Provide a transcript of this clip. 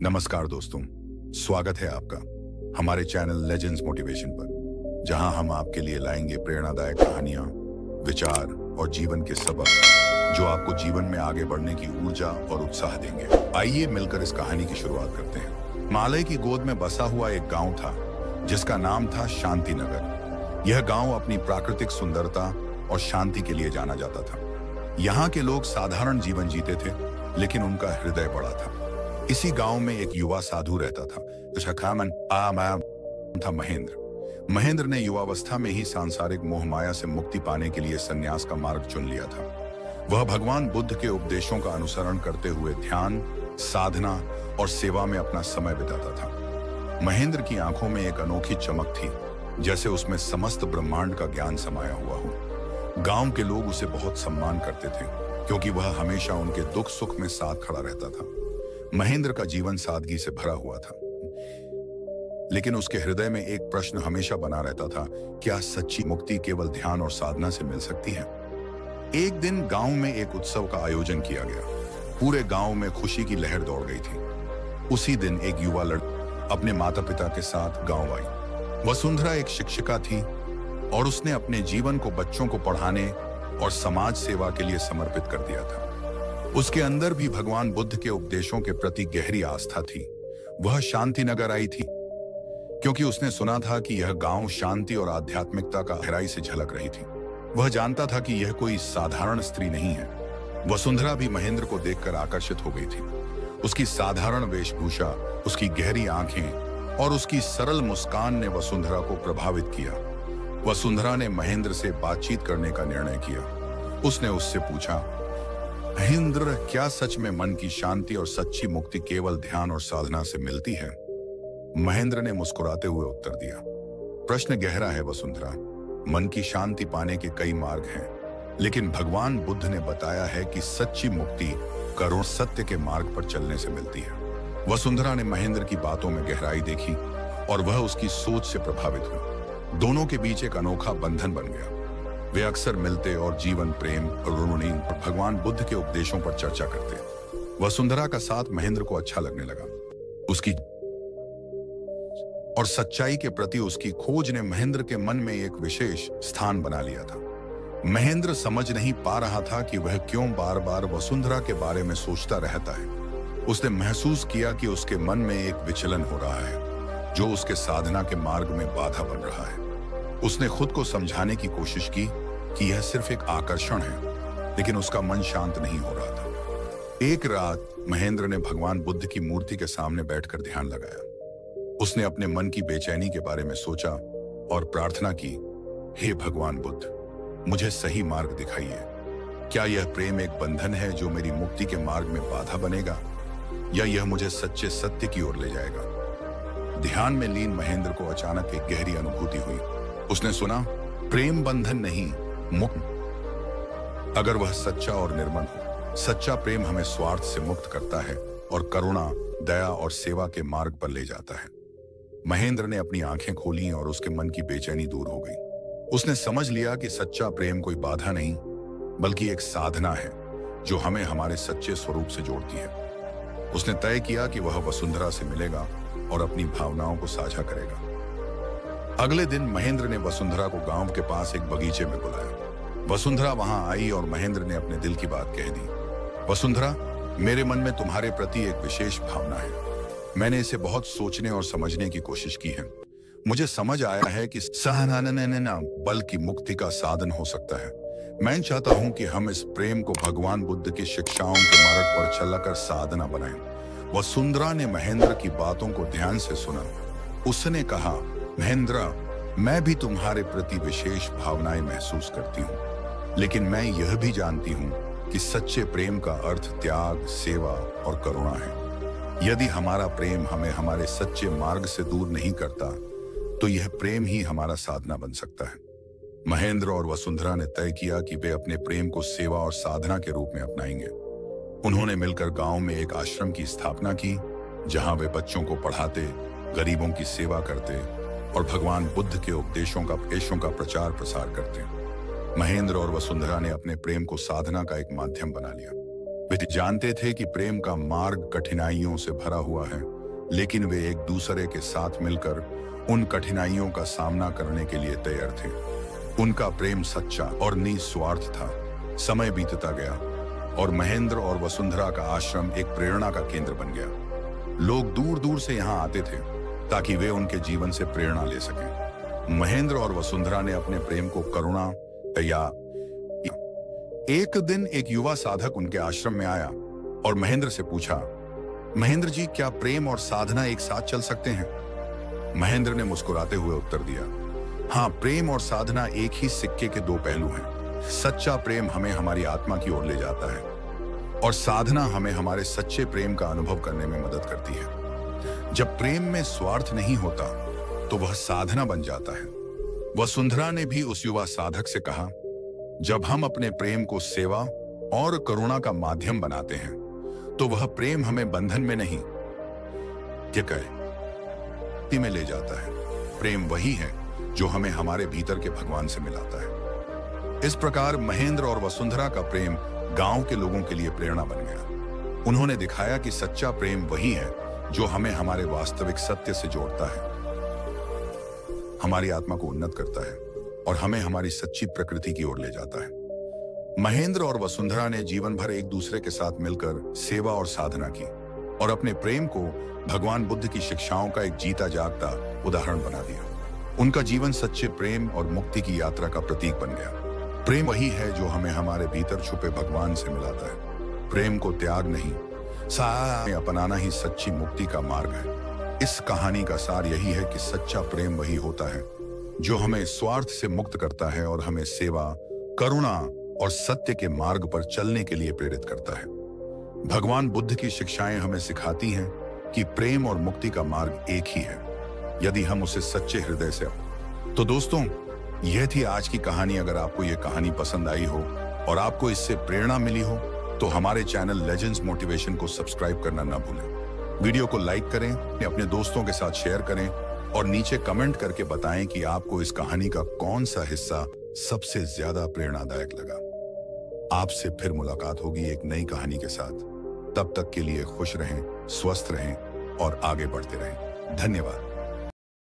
नमस्कार दोस्तों, स्वागत है आपका हमारे चैनल लेजेंड्स मोटिवेशन पर, जहां हम आपके लिए लाएंगे प्रेरणादायक कहानियां, विचार और जीवन के सबक जो आपको जीवन में आगे बढ़ने की ऊर्जा और उत्साह देंगे। आइए मिलकर इस कहानी की शुरुआत करते हैं। हिमालय की गोद में बसा हुआ एक गांव था जिसका नाम था शांति नगर। यह गांव अपनी प्राकृतिक सुंदरता और शांति के लिए जाना जाता था। यहाँ के लोग साधारण जीवन जीते थे, लेकिन उनका हृदय बड़ा था। इसी गांव में एक युवा साधु रहता था जिसका नाम था महेंद्र। महेंद्र ने युवावस्था में ही सांसारिक मोह माया से मुक्ति पाने के लिए संन्यास का मार्ग चुन लिया था। वह भगवान बुद्ध के उपदेशों का अनुसरण करते हुए ध्यान, साधना और सेवा में अपना समय बिताता था। महेंद्र की आंखों में एक अनोखी चमक थी, जैसे उसमें समस्त ब्रह्मांड का ज्ञान समाया हुआ हो। गांव के लोग उसे बहुत सम्मान करते थे, क्योंकि वह हमेशा उनके दुख सुख में साथ खड़ा रहता था। महेंद्र का जीवन सादगी से भरा हुआ था, लेकिन उसके हृदय में एक प्रश्न हमेशा बना रहता था, क्या सच्ची मुक्ति केवल ध्यान और साधना से मिल सकती है? एक दिन गांव में एक उत्सव का आयोजन किया गया। पूरे गांव में खुशी की लहर दौड़ गई थी। उसी दिन एक युवा लड़की अपने माता पिता के साथ गांव आई। वसुंधरा एक शिक्षिका थी और उसने अपने जीवन को बच्चों को पढ़ाने और समाज सेवा के लिए समर्पित कर दिया था। उसके अंदर भी भगवान बुद्ध के उपदेशों के प्रति गहरी आस्था थी। वह शांति नगर आई थी क्योंकि उसने सुना था कि यह गांव शांति और आध्यात्मिकता का गहराई से झलक रही थी। वह जानता था कि यह कोई साधारण स्त्री नहीं है। वसुंधरा भी महेंद्र को देखकर आकर्षित हो गई थी। उसकी साधारण वेशभूषा, उसकी गहरी आंखें और उसकी सरल मुस्कान ने वसुंधरा को प्रभावित किया। वसुंधरा ने महेंद्र से बातचीत करने का निर्णय किया। उसने उससे पूछा, महेंद्र, क्या सच में मन की शांति और सच्ची मुक्ति केवल ध्यान और साधना से मिलती है? महेंद्र ने मुस्कुराते हुए उत्तर दिया, प्रश्न गहरा है वसुंधरा। मन की शांति पाने के कई मार्ग हैं, लेकिन भगवान बुद्ध ने बताया है कि सच्ची मुक्ति करुण सत्य के मार्ग पर चलने से मिलती है। वसुंधरा ने महेंद्र की बातों में गहराई देखी और वह उसकी सोच से प्रभावित हुई। दोनों के बीच एक अनोखा बंधन बन गया। वे अक्सर मिलते और जीवन, प्रेम, करुणा और भगवान बुद्ध के उपदेशों पर चर्चा करते। वसुंधरा का साथ महेंद्र को अच्छा लगने लगा। उसकी और सच्चाई के प्रति उसकी खोज ने महेंद्र के मन में एक विशेष स्थान बना लिया था। महेंद्र समझ नहीं पा रहा था कि वह क्यों बार बार वसुंधरा के बारे में सोचता रहता है। उसने महसूस किया कि उसके मन में एक विचलन हो रहा है, जो उसके साधना के मार्ग में बाधा बन रहा है। उसने खुद को समझाने की कोशिश की कि यह सिर्फ एक आकर्षण है, लेकिन उसका मन शांत नहीं हो रहा था। एक रात महेंद्र ने भगवान बुद्ध की मूर्ति के सामने बैठकर ध्यान लगाया। उसने अपने मन की बेचैनी के बारे में सोचा और प्रार्थना की, हे भगवान बुद्ध, मुझे सही मार्ग दिखाइए। क्या यह प्रेम एक बंधन है जो मेरी मुक्ति के मार्ग में बाधा बनेगा, या यह मुझे सच्चे सत्य की ओर ले जाएगा? ध्यान में लीन महेंद्र को अचानक एक गहरी अनुभूति हुई। उसने सुना, प्रेम बंधन नहीं, मुक्त। अगर वह सच्चा और निर्मल हो। सच्चा प्रेम हमें स्वार्थ से मुक्त करता है और करुणा, दया और सेवा के मार्ग पर ले जाता है। महेंद्र ने अपनी आंखें खोली और उसके मन की बेचैनी दूर हो गई। उसने समझ लिया कि सच्चा प्रेम कोई बाधा नहीं, बल्कि एक साधना है जो हमें हमारे सच्चे स्वरूप से जोड़ती है। उसने तय किया कि वह वसुंधरा से मिलेगा और अपनी भावनाओं को साझा करेगा। अगले दिन महेंद्र ने वसुंधरा को गांव के पास एक बगीचे में बुलाया। वसुंधरा वहां आई और महेंद्र ने अपने दिल की बात कह दी। वसुंधरा, मेरे मन में तुम्हारे प्रति एक विशेष भावना है। मैंने इसे बहुत सोचने और समझने की कोशिश की है। मुझे समझ आया है कि सहना बल की मुक्ति का साधन हो सकता है। मैं चाहता हूं कि हम इस प्रेम को भगवान बुद्ध की शिक्षाओं के मार्ग पर चलकर साधना बनाएं। वसुंधरा ने महेंद्र की बातों को ध्यान से सुना। उसने कहा, महेंद्र, मैं भी तुम्हारे प्रति विशेष भावनाएं महसूस करती हूँ, लेकिन मैं यह भी जानती हूँ कि सच्चे प्रेम का अर्थ त्याग, सेवा और करुणा है। यदि हमारा प्रेम हमें हमारे सच्चे मार्ग से दूर नहीं करता, तो यह प्रेम ही हमारा साधना बन सकता है। महेंद्र और वसुंधरा ने तय किया कि वे अपने प्रेम को सेवा और साधना के रूप में अपनाएंगे। उन्होंने मिलकर गांव में एक आश्रम की स्थापना की, जहां वे बच्चों को पढ़ाते, गरीबों की सेवा करते और भगवान बुद्ध के उपदेशों का प्रचार प्रसार करते। महेंद्र और वसुंधरा ने अपने प्रेम को साधना का एक माध्यम बना लिया। वे जानते थे कि प्रेम का मार्ग कठिनाइयों से भरा हुआ है, लेकिन वे एक दूसरे के साथ मिलकर उन कठिनाइयों का सामना करने के लिए तैयार थे। उनका प्रेम सच्चा और निस्वार्थ था। समय बीतता गया और महेंद्र और वसुंधरा का आश्रम एक प्रेरणा का केंद्र बन गया। लोग दूर दूर से यहाँ आते थे ताकि वे उनके जीवन से प्रेरणा ले सकें। महेंद्र और वसुंधरा ने अपने प्रेम को करुणा या एक दिन एक युवा साधक उनके आश्रम में आया और महेंद्र से पूछा, महेंद्र जी, क्या प्रेम और साधना एक साथ चल सकते हैं? महेंद्र ने मुस्कुराते हुए उत्तर दिया, हाँ, प्रेम और साधना एक ही सिक्के के दो पहलू हैं। सच्चा प्रेम हमें हमारी आत्मा की ओर ले जाता है और साधना हमें हमारे सच्चे प्रेम का अनुभव करने में मदद करती है। जब प्रेम में स्वार्थ नहीं होता तो वह साधना बन जाता है। वसुंधरा ने भी उस युवा साधक से कहा, जब हम अपने प्रेम को सेवा और करुणा का माध्यम बनाते हैं तो वह प्रेम हमें बंधन में नहीं में ले जाता है। प्रेम वही है जो हमें हमारे भीतर के भगवान से मिलाता है। इस प्रकार महेंद्र और वसुंधरा का प्रेम गांव के लोगों के लिए प्रेरणा बन गया। उन्होंने दिखाया कि सच्चा प्रेम वही है जो हमें हमारे वास्तविक सत्य से जोड़ता है, हमारी आत्मा को उन्नत करता है और हमें हमारी सच्ची प्रकृति की ओर ले जाता है। महेंद्र और वसुंधरा ने जीवन भर एक दूसरे के साथ मिलकर सेवा और साधना की और अपने प्रेम को भगवान बुद्ध की शिक्षाओं का एक जीता जागता उदाहरण बना दिया। उनका जीवन सच्चे प्रेम और मुक्ति की यात्रा का प्रतीक बन गया। प्रेम वही है जो हमें हमारे भीतर छुपे भगवान से मिलाता है। प्रेम को त्याग नहीं, साथ अपनाना ही सच्ची मुक्ति का मार्ग है। इस कहानी का सार यही है कि सच्चा प्रेम वही होता है जो हमें स्वार्थ से मुक्त करता है और हमें सेवा, करुणा और सत्य के मार्ग पर चलने के लिए प्रेरित करता है। भगवान बुद्ध की शिक्षाएं हमें सिखाती हैं कि प्रेम और मुक्ति का मार्ग एक ही है, यदि हम उसे सच्चे हृदय से। तो दोस्तों, यह थी आज की कहानी। अगर आपको यह कहानी पसंद आई हो और आपको इससे प्रेरणा मिली हो तो हमारे चैनल लेजेंड्स मोटिवेशन को सब्सक्राइब करना ना भूलें। वीडियो को लाइक करें, अपने दोस्तों के साथ शेयर करें और नीचे कमेंट करके बताएं कि आपको इस कहानी का कौन सा हिस्सा सबसे ज्यादा प्रेरणादायक लगा। आपसे फिर मुलाकात होगी एक नई कहानी के साथ। तब तक के लिए खुश रहें, स्वस्थ रहें और आगे बढ़ते रहें। धन्यवाद।